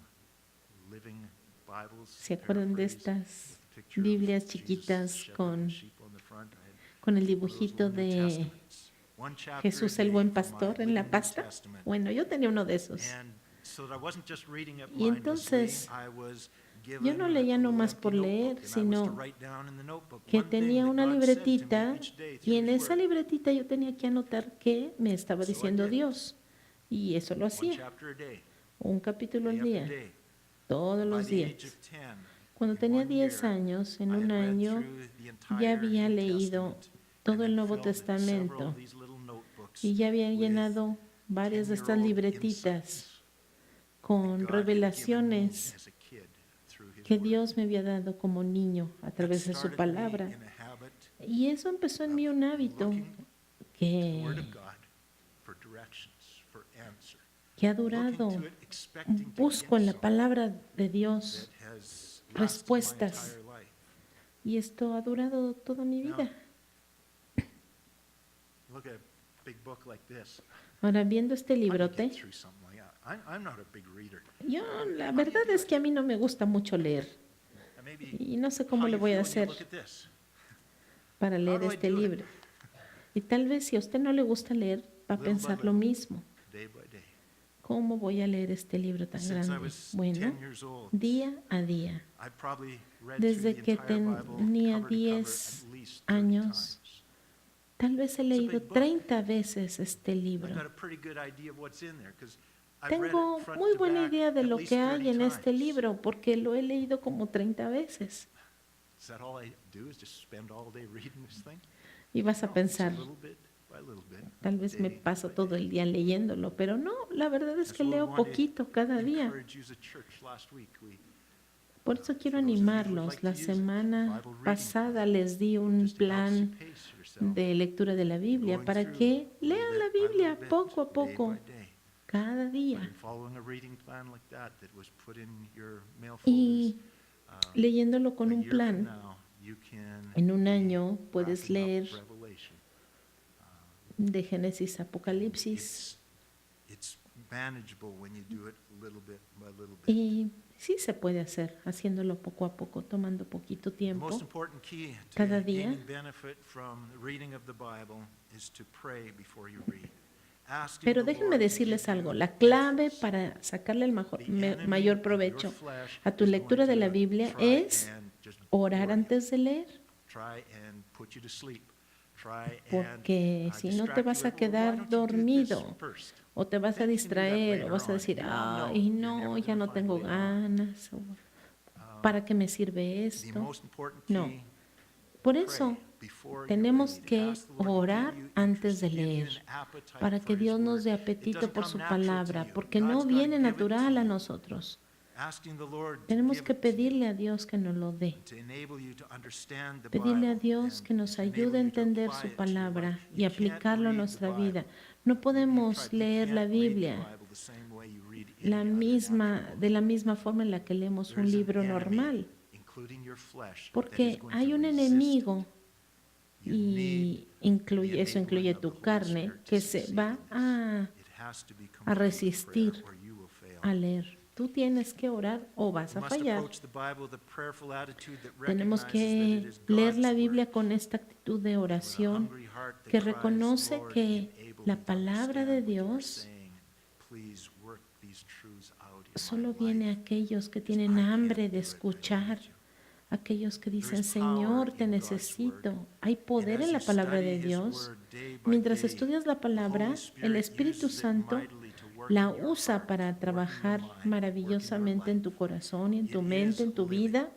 living Bibles, ¿Se acuerdan de paraphrase, estas with the picture of Biblias Jesus, chiquitas shepherd, con, sheep on the front? I had con el one of those dibujito little New de Testaments. One chapter a Jesús el day buen from my pastor en la living New pasta? Testament. Bueno, yo tenía uno de esos. And so that I wasn't just reading it Y entonces, mindlessly, I was yo given no a leía little nomás empty por notebook, leer, and I was to sino write down in the notebook que one thing tenía that una God said to me libretita each day y through en His esa Word. libretita yo tenía que anotar qué me estaba So I diciendo did. Dios. Y eso lo One hacía, chapter a day, un capítulo day al after día, day. todos By los the age días. of 10, Cuando in tenía one 10 year, años, I en had un read año, through the ya entire había New leído Testament todo and el had Nuevo filled several Testamento of these little notebooks y ya había with llenado varias de estas 10-year-old libretitas insights con God had given me revelaciones as a kid through His que Word. Dios me había dado como niño a That través de su started me palabra. in a habit Y eso empezó en mí un hábito looking to the Word que, of God for directions, for answer. que ha Looking durado. to it, expecting to Busco en get la something palabra de Dios that has lasted my respuestas. entire life. Y esto ha durado toda mi vida. Look at a big book like this. Ahora, viendo este How do you librote, get through something like that? I'm not a big reader. yo la verdad es que a mí no me gusta mucho leer And maybe y no sé how cómo le you voy a feel when you hacer look at this. para leer do I este do it? libro. Y tal vez si a usted no le gusta leer, va a Little by pensar lo little. mismo. Day by day. ¿Cómo voy a leer este libro tan Since I grande? was Bueno, 10 years old, día a día. I probably read Desde through the que entire Bible tenía cover to cover 10 at least 30 años, times. tal vez he It's a leído big book. 30 veces este I libro. got a pretty good idea of what's in there because I've read Tengo it front muy to buena back idea de at lo least que 30 hay en este times. libro porque lo he leído como 30 veces. Is that all I do is just spend all day reading this thing? Y vas a No, it's pensar, little bit by little bit, tal vez me day paso by todo day. el día leyéndolo, pero no, la verdad es That's que what we leo wanted poquito cada to día. encourage you as a church last week. Por eso quiero for those of you who would animarlos. like to La use it, semana Bible reading pasada plan, les di un just to help you plan pace yourself, de lectura de la Biblia going para through que little lean bit la by little Biblia bit, poco a day poco, by day. cada But día. in following a reading plan like that was put in your mail folders, Y leyéndolo con a un year from plan, now, you can en un be año puedes wrapping up leer Revelation. de Génesis a Apocalipsis. It's manageable when you do it little bit by little bit. Y sí se puede hacer, haciéndolo poco a poco, tomando poquito The tiempo. most important key to cada día. gaining benefit from the reading of the Bible is to pray before you read. Asking Pero the déjenme Lord to decirles give you algo, la clave answers. para sacarle el The enemy mayor of your provecho flesh a tu is lectura going de la to Biblia try es and just orar bore you, antes de leer, try and put you to sleep, try porque and si no distract te you vas a with, "Well, why quedar don't you do this dormido first?" o te vas a Then you can do that distraer o later vas a on. decir, You will know ay, you're no, never ya gonna no find tengo a way out. ganas, o, ¿para qué me sirve The esto? most important No. key, Por pray eso before you tenemos read. que Ask the Lord to orar give you antes interest, de to give you leer, an appetite para for que His Dios nos word. dé It apetito doesn't por come su natural to palabra, you. porque God's no gotta viene give it to natural a you. nosotros. Asking the Lord to Tenemos give que it to you, pedirle a Dios que nos lo dé. to enable you to understand the Pedirle a Bible, Dios and que nos to enable ayude a you to entender apply su it to your palabra life. y You can't aplicarlo a read the nuestra Bible. vida. No Maybe you've podemos tried. You leer can't la read the Biblia Bible the same way you read any la other misma, natural de book. la misma forma en la que leemos un There's an libro enemy, normal, including your flesh, that is porque going hay to un resist it. enemigo You need y eso the incluye enabling of tu the Holy carne Spirit to que se succeed va in this. a It has to be a combined with resistir prayer, or you will fail. a leer. Tú tienes que orar o vas We a must fallar. approach the Bible with a prayerful attitude that Tenemos recognizes that que it is leer God's la Biblia word, con esta actitud de and with a oración hungry heart that que cries, reconoce "Lord, que enable la me to palabra de understand what you are Dios saying. Please work these truths out in solo my viene a life, aquellos que because tienen I can't hambre do de it. I escuchar, need you." aquellos que There dicen, is power Señor, te in God's necesito. word. Hay And poder as en la you palabra study de His Dios. word day by Mientras day, estudias la the palabra, Holy el Spirit Espíritu uses it Santo mightily to work la in your usa heart, para work in your trabajar mind, work in your maravillosamente en tu life. corazón y en tu It mente, is en tu living. vida.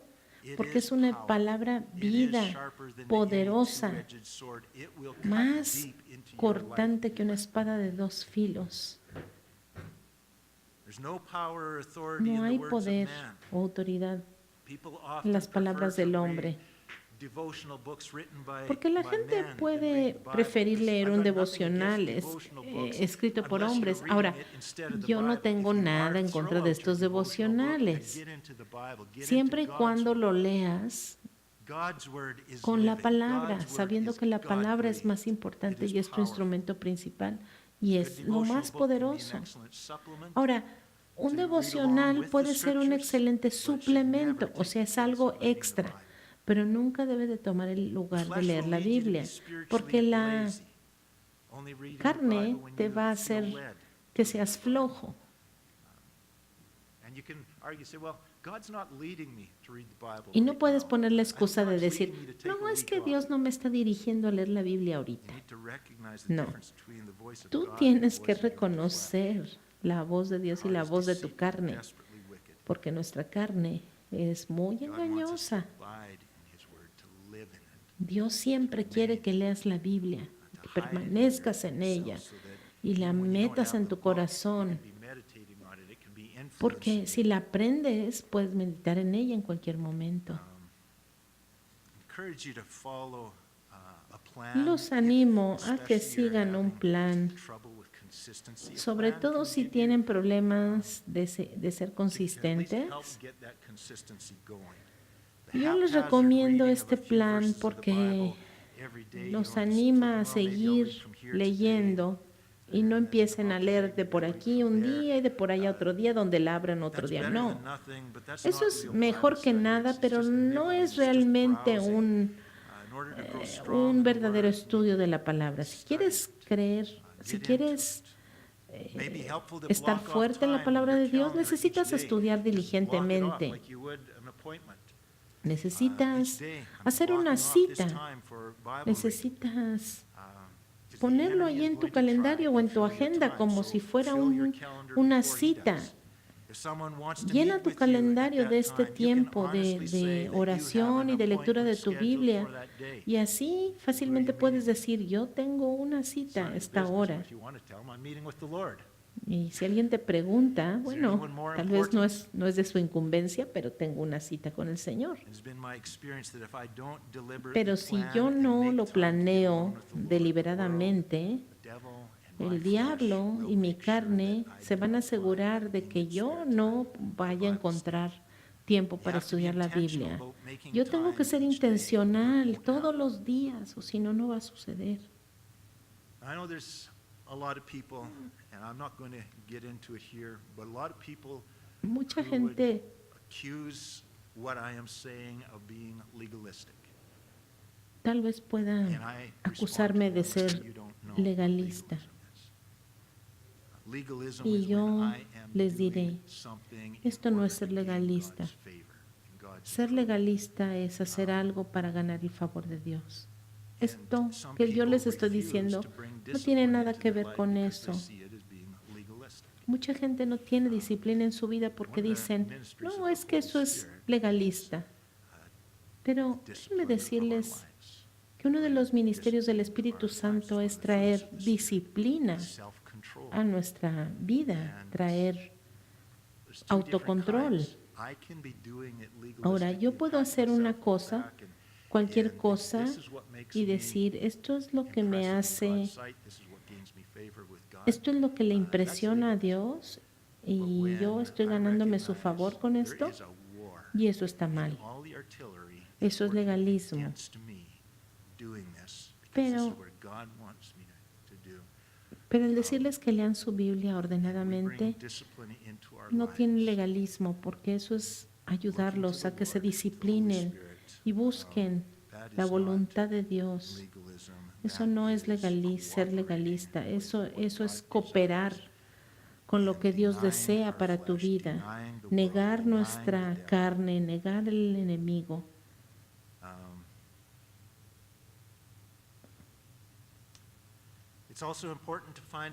porque es una palabra vida, poderosa, más cortante que una espada de dos filos. No hay poder o autoridad en las palabras del hombre. Porque la gente puede preferir leer un devocional escrito por hombres. Ahora, yo no tengo nada en contra de estos devocionales, siempre y cuando lo leas con la palabra, sabiendo que la palabra es más importante y es tu instrumento principal y es lo más poderoso. Ahora, un devocional puede ser un excelente suplemento, o sea, es algo extra, pero nunca debe de tomar el lugar de leer la Biblia, porque la carne te va a hacer que seas flojo. Y no puedes poner la excusa de decir, no, es que Dios no me está dirigiendo a leer la Biblia ahorita. No, tú tienes que reconocer la voz de Dios y la voz de tu carne, porque nuestra carne es muy engañosa. Dios siempre quiere que leas la Biblia, que permanezcas en ella y la metas en tu corazón, porque si la aprendes, puedes meditar en ella en cualquier momento. Los animo a que sigan un plan, sobre todo si tienen problemas de ser consistentes. Yo les recomiendo este plan porque los anima a seguir leyendo y no empiecen a leer de por aquí un día y de por allá otro día, donde la abran otro día. No, eso es mejor que nada, pero no es realmente un verdadero estudio de la palabra. Si quieres creer, si quieres estar fuerte en la palabra de Dios, necesitas estudiar diligentemente. Necesitas hacer una cita. Necesitas ponerlo ahí en tu calendario o en tu agenda como si fuera una cita. Llena tu calendario de este tiempo de oración y de lectura de tu Biblia, y así fácilmente puedes decir, yo tengo una cita a esta hora. Y si alguien te pregunta, bueno, tal vez no es de su incumbencia, pero tengo una cita con el Señor. Pero si yo no lo planeo deliberadamente, el diablo y mi carne se van a asegurar de que yo no vaya a encontrar tiempo para estudiar la Biblia. Yo tengo que ser intencional todos los días, o si no, no va a suceder. Mucha gente tal vez pueda acusarme de ser legalista. Y yo les diré, esto no es ser legalista. Ser legalista es hacer algo para ganar el favor de Dios. Esto que yo les estoy diciendo no tiene nada que ver con eso. Mucha gente no tiene disciplina en su vida porque dicen, no, es que eso es legalista. Pero déjenme decirles que uno de los ministerios del Espíritu Santo es traer disciplina a nuestra vida, traer autocontrol. Ahora, yo puedo hacer una cosa, cualquier cosa, y decir, esto es lo que me hace, esto es lo que le impresiona a Dios, y yo estoy ganándome su favor con esto, y eso está mal. Eso es legalismo. Pero el decirles que lean su Biblia ordenadamente no tiene legalismo, porque eso es ayudarlos a que se disciplinen y busquen la voluntad de Dios. Eso no es ser legalista, eso es cooperar con lo que Dios desea para tu vida, negar nuestra carne, negar el enemigo.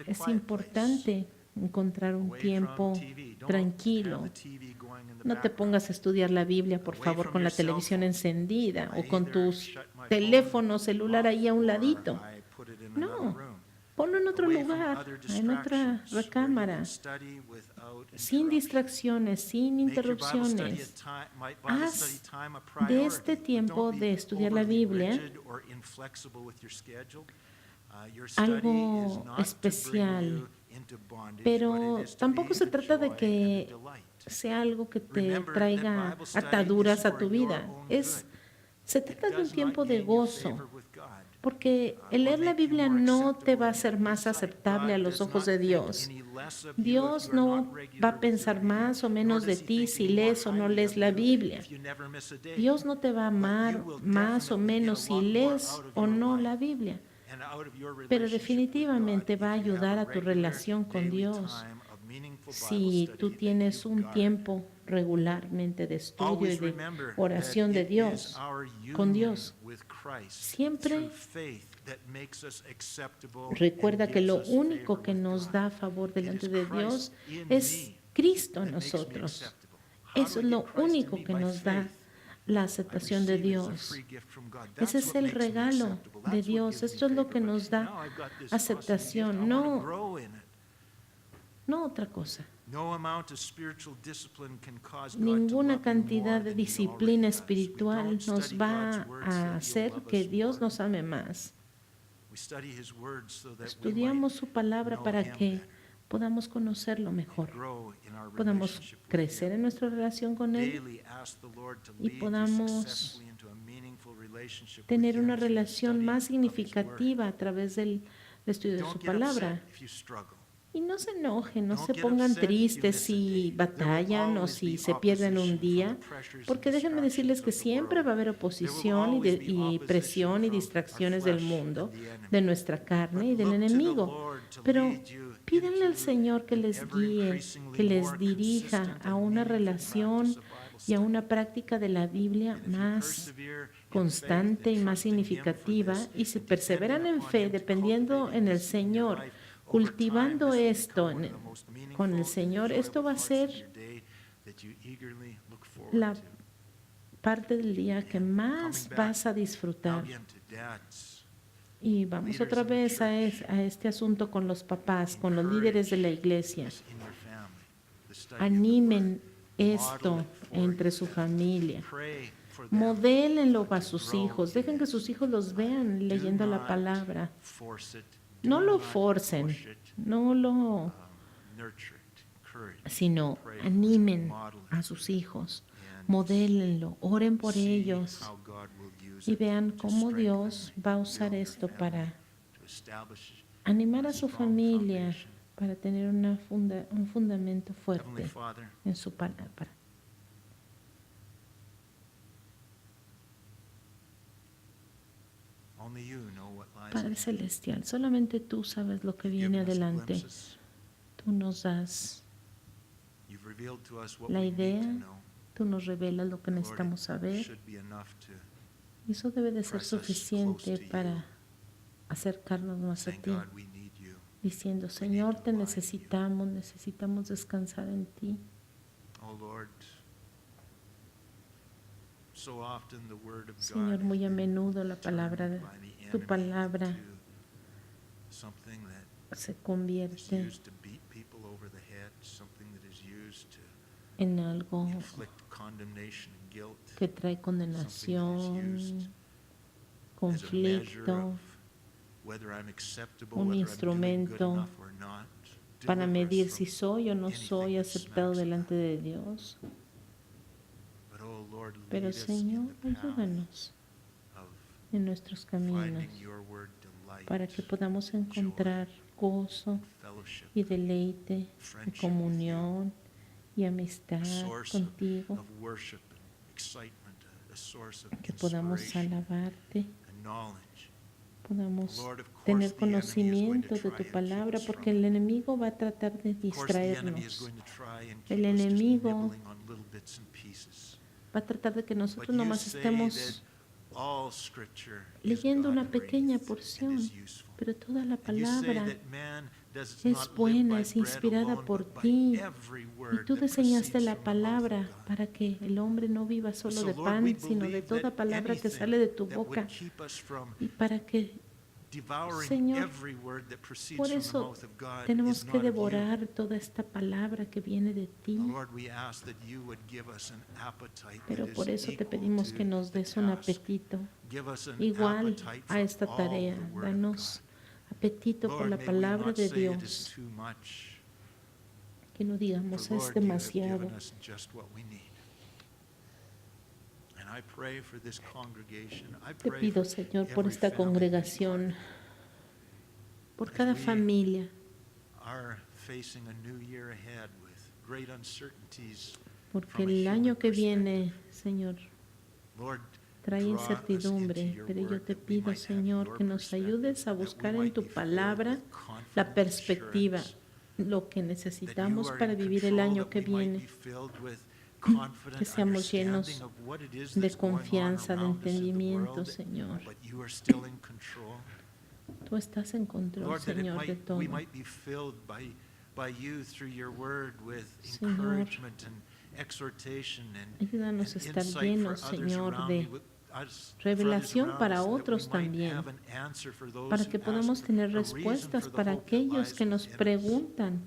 Es importante encontrar un away tiempo from TV. Don't tranquilo. have the TV going in the No te background. pongas a estudiar la Biblia, por Away favor, from con your la cell televisión phone. encendida I o con either tus shut my phone teléfono celular ahí a off un or ladito. I put it in another No, room. ponlo en otro Away from lugar, other en otra distractions, where you recámara, can study without sin interruption. distracciones, sin Make your Bible study interrupciones. Bible study Haz time a de este priority. tiempo Don't be de estudiar la overly Biblia rigid or inflexible with your schedule. Your study is algo not to bring especial, you into bondage, pero but it is to tampoco be se a trata de joy que and a delight. sea algo que te Remember that traiga Bible study is ataduras a for tu your vida. own Se good. It trata de un does tiempo not de gain you gozo, favor with God. porque el Or leer la make you Biblia more no te va a acceptable hacer in más His sight. aceptable a God los does ojos not de think Dios. any less of you if Dios you are no not va regular a with your pensar reading, más o nor menos de does He ti think si any more lees o no highly lees of la you Biblia. if you never miss a day. Dios no te va a But you amar will más o definitely get menos a si lot more lees out of o your no life la Biblia, and out of your pero relationship with God definitivamente va a if you have ayudar a a tu regular relación con daily Dios time of meaningful Bible si tú study that tienes you un guard. tiempo regularmente de estudio y Always de remember oración that de it is Dios our con union Dios. with Christ Siempre through faith that makes us acceptable and recuerda que gives lo us favor único que with nos God. da favor It delante is de Christ Dios in es me Cristo en that makes me nosotros. acceptable. How Eso do es I lo get Christ in único me? que By nos da faith. la I aceptación de receive it as a Dios. free gift from God. Ese That's es what el makes me regalo acceptable. de That's what Dios. gives me Esto es lo que favor. nos da Now I've got this awesome gift. I aceptación, want to no, grow in it. no otra cosa. No amount of spiritual discipline can cause God to Ninguna love you cantidad more de than He disciplina already does. We espiritual don't nos study va God's word so a that He'll hacer love que us Dios more. nos ame más. We study His word so that we Estudiamos might su palabra know para Him que better podamos conocerlo and mejor, grow in our podamos relationship with crecer Him. en nuestra relación con Él Daily ask the Lord to y lead you podamos successfully into a meaningful relationship with tener Him una through the relación study más of His word. significativa a través del estudio de su Don't get palabra. upset if you struggle. Y no se enojen, no Don't se get pongan upset if you tristes miss a si day. There will batallan o always si be se pierden un opposition from día, the pressures and porque déjenme decirles que distractions of the siempre va a world. haber There will oposición always be y opposition presión y from our distracciones del flesh mundo, and the enemy. de nuestra carne y But del look to the enemigo. Lord to Pero lead you pídanle al into Señor que an les ever guíe, increasingly que les more dirija consistent a and una meaningful relación practice of Bible y a study. una práctica de la Biblia And if you más persevere in faith constante y and más trust in Him for significativa, this, y si and perseveran depending en upon fe, Him to dependiendo cultivating en el this in your Señor, life, over time cultivando this will esto become one of the most con meaningful el and Señor, esto enjoyable va a parts of ser your day that you eagerly look forward la to. parte del día que más Coming back vas a now disfrutar. again to dads, Y vamos leaders otra in the vez church. a este asunto con los papás, con los líderes de la iglesia. this in your family, the study of the Animen Word. esto Model it for entre your su family. familia. Pray for them. Modélenlo a to sus grow hijos. in Dejen que it. sus hijos los vean Do leyendo la not palabra. force it. No Do lo not forcen, push it. no lo, Nurture it, encourage it, sino pray for it, animen model it, a sus hijos. and Modélenlo, oren por see ellos how God will use y it vean to cómo strengthen Dios va a and usar build your esto family, para to establish animar a a su strong familia, foundation. para tener un fundamento Heavenly fuerte Father, en su palabra. only you know what lies Padre ahead. Celestial, solamente tú sabes lo que You've viene given us adelante. glimpses. Tú nos das You've revealed to us what la we need to idea, know. tú nos revelas lo que Lord, necesitamos it saber. should be enough to Y eso debe de ser press us suficiente close to you, para acercarnos más a saying, ti, God, we need you. diciendo, need Señor, to te abide in you. necesitamos descansar en ti. Oh Lord, so often the word of Señor, God muy a is menudo la palabra, turned by the tu enemy palabra into something that se is convierte used to beat people over the head, something that is used to en algo inflict condemnation and guilt, que trae something that is condenación, used as a measure conflicto, of whether I'm acceptable, un whether I'm doing good instrumento enough or not. para Deliver us medir from si soy o no anything soy that aceptado smacks of delante that. de Dios. But, oh Lord, Pero lead us in Señor, the path ayúdanos of en nuestros caminos finding your word delight, para que podamos encontrar gozo fellowship, y deleite y friendship with you, comunión y a amistad source contigo, of worship and excitement, a source of que podamos inspiration alabarte, and knowledge. podamos Lord, of course, tener the enemy is going to conocimiento de try tu and keep palabra, us porque from el it. enemigo va a tratar de Of course, the enemy is distraernos, going to try and El keep us just enemigo nibbling on little bits and pieces. va a tratar de que But nosotros you nomás say estemos that all scripture is leyendo una pequeña God-breathed porción, and is useful. pero toda la And you say palabra that man does es not live buena, by es bread inspirada alone, por but by ti. every Y word tú that diseñaste proceeds la from the mouth of palabra God. para que el hombre no viva solo So, de Lord, we pan, sino de believe toda that palabra que anything sale de tu that would boca. keep us from Y para que, devouring Señor, every word that proceeds por from the eso mouth of God tenemos is que not of you. devorar toda esta palabra que viene de ti. Lord, we ask that you would give us an appetite Pero that por is eso te equal pedimos to que nos the des un task. apetito Give us an igual appetite a for esta all tarea. the word of Danos God. apetito por Lord, la may we palabra not de say it is Dios. too much, Que no but digamos es Lord, you have demasiado. given us just what we need. And I pray for this congregation. I Te pray pido, for Señor, por every esta family congregación, por cada As we familia, are facing a new year ahead with great uncertainties. porque from a el human año que perspective. viene, Señor, Lord, trae draw us into incertidumbre, your pero yo word te that we pido, might have Señor, your que nos perspective, ayudes a that we buscar en might tu be filled palabra with la confident perspectiva, assurance lo que that you necesitamos are para in vivir el control, año that que we might viene. be filled with confident Que seamos llenos understanding of what it is de that's going on confianza, de around us in the entendimiento, world, Señor. but you are still in control. Tú estás en control, Lord, that Señor, de todo. we might be filled by you through your word with Señor, encouragement and exhortation and Ayúdanos a estar insight llenos, for others Señor, around de me, for others revelación around para us, that we otros might también, have an answer for those para who que ask podamos tener a reason respuestas for the para hope that aquellos lies que nos within us. preguntan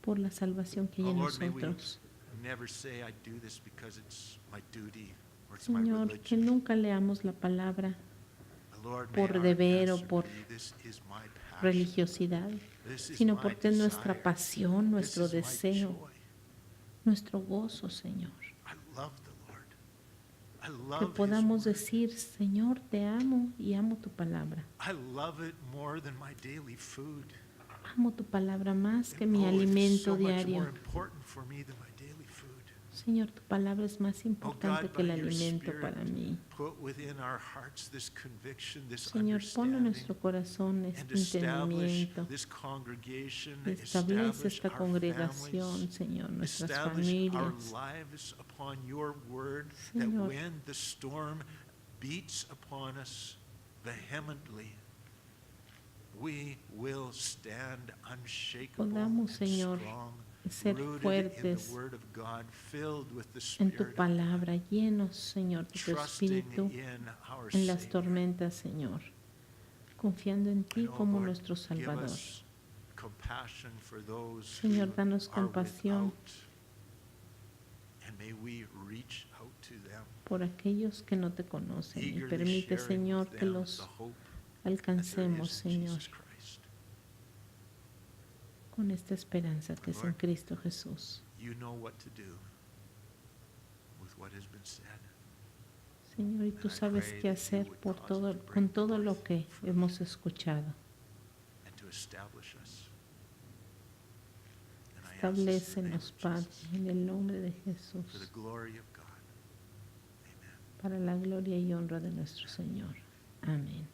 por la salvación que hay Oh en Lord, may we nosotros. never say I do this because it's my duty or it's my Señor, que religion. nunca leamos la palabra Lord, may por our deber o answer por be, this is my passion. religiosidad, This is sino my porque es nuestra desire. pasión, This nuestro is my deseo, joy. nuestro gozo, Señor. I love the Lord. I Que love His podamos word. decir, Señor, te amo y amo tu palabra. I love it more than my daily food. Amo tu palabra más que mi Oh, it's alimento so much more diario. important for me than my daily food. Señor, tu palabra es más Oh importante God, que el by your alimento Spirit, para mí. put within our hearts this conviction, this Señor, pon en understanding, nuestro corazón and este establish entendimiento. this congregation, Y establece establish esta our congregación, families, Señor, nuestras establish our familias. lives upon your word, that Señor, when the storm beats upon us vehemently, we will stand unshakable podamos, and Señor, strong, ser rooted in fuertes the word of God, filled with the en tu Spirit, palabra, llenos, Señor, de tu trusting espíritu in our en las Savior. tormentas, Señor, confiando en ti And, oh como Lord, nuestro give Salvador. us compassion for those Señor, who danos are compasión without, and may we reach out to them, por aquellos que no te conocen y eagerly permite, sharing Señor, with que them los the hope that there alcancemos, is in Señor, Jesus Christ. con esta esperanza que es en Lord, Cristo Jesús. You know what to do with what has been said. Señor, y tú And I sabes pray qué that you hacer would por cause it todo, to bring con todo lo forth que fruit hemos escuchado. and to establish us. And I ask this in the name Establécenos, of Padre, Jesus, en el nombre de for the Jesús, glory of God. Amen. para la gloria y honra de nuestro Señor. Amén.